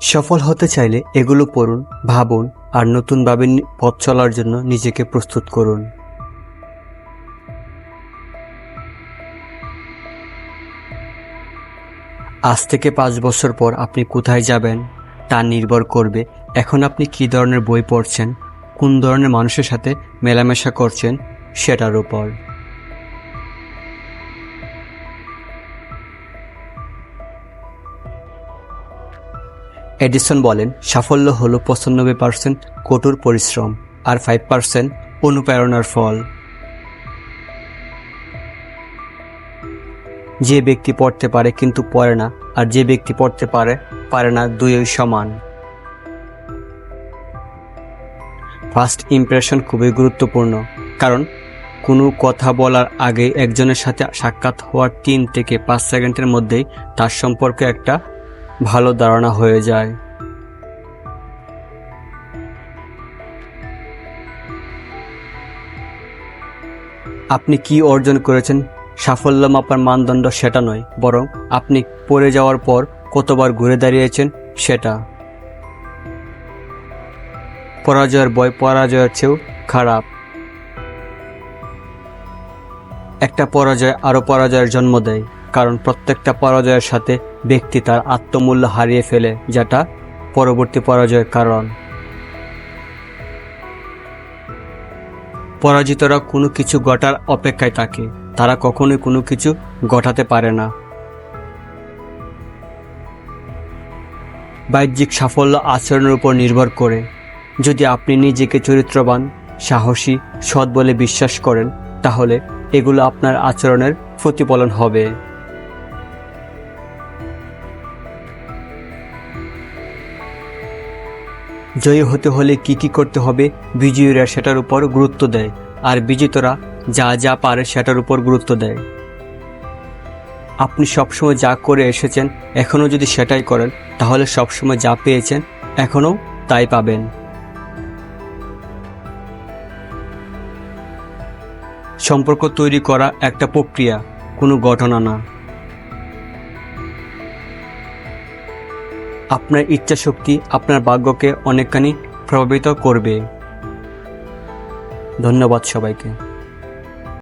সফল হতে চাইলে এগুলো পড়ুন, ভাবুন আর নতুনভাবে পথ চলার জন্য নিজেকে প্রস্তুত করুন। আজ থেকে 5 বছর পর আপনি কোথায় যাবেন তা নির্ভর করবে এখন আপনি কী ধরনের বই পড়ছেন, কোন ধরনের মানুষের সাথে মেলামেশা করছেন সেটার উপর। এডিসন বলেন, সাফল্য হলো 95% কঠোর পরিশ্রম আর 5% অনুপ্রেরণার ফল। যে ব্যক্তি পড়তে পারে কিন্তু পড়ে না আর যে ব্যক্তি পড়তে পারে না, দুইই সমান। ফার্স্ট ইমপ্রেশন খুবই গুরুত্বপূর্ণ, কারণ কোনো কথা বলার আগে একজনের সাথে সাক্ষাৎ হওয়ার 3 থেকে 5 সেকেন্ডের মধ্যেই তার সম্পর্কে একটা ভালো ধারণা হয়ে যায়। আপনি কি অর্জন করেছেন সাফল্য মাপার মানদণ্ড সেটা নয়, বরং আপনি পড়ে যাওয়ার পর কতবার ঘুরে দাঁড়িয়েছেন সেটা। পরাজয়ের ভয় পরাজয়ের চেয়েও খারাপ। একটা পরাজয় আরও পরাজয়ের জন্ম দেয়, কারণ প্রত্যেকটা পরাজয়ের সাথে ব্যক্তি তার আত্মমূল্য হারিয়ে ফেলে, যেটা পরবর্তী পরাজয়ের কারণ। পরাজিতরা কোনো কিছু ঘটার অপেক্ষায় থাকে, তারা কখনোই কোনো কিছু ঘটাতে পারে না। বাহ্যিক সাফল্য আচরণের উপর নির্ভর করে। যদি আপনি নিজেকে চরিত্রবান, সাহসী, সৎ বলে বিশ্বাস করেন, তাহলে এগুলো আপনার আচরণের প্রতিফলন হবে। জয়ী হতে হলে কি করতে হবে, বিজয়ীরা সেটার উপর গুরুত্ব দেয়, আর বিজিতরা যা পারে সেটার উপর গুরুত্ব দেয়। আপনি সবসময় যা করে এসেছেন এখনও যদি সেটাই করেন, তাহলে সবসময় যা পেয়েছেন এখনও তাই পাবেন। সম্পর্ক তৈরি করা একটা প্রক্রিয়া, কোনো ঘটনা না। আপনার ইচ্ছাশক্তি আপনার ভাগ্যকে অনেকখানি প্রভাবিত করবে। ধন্যবাদ সবাইকে।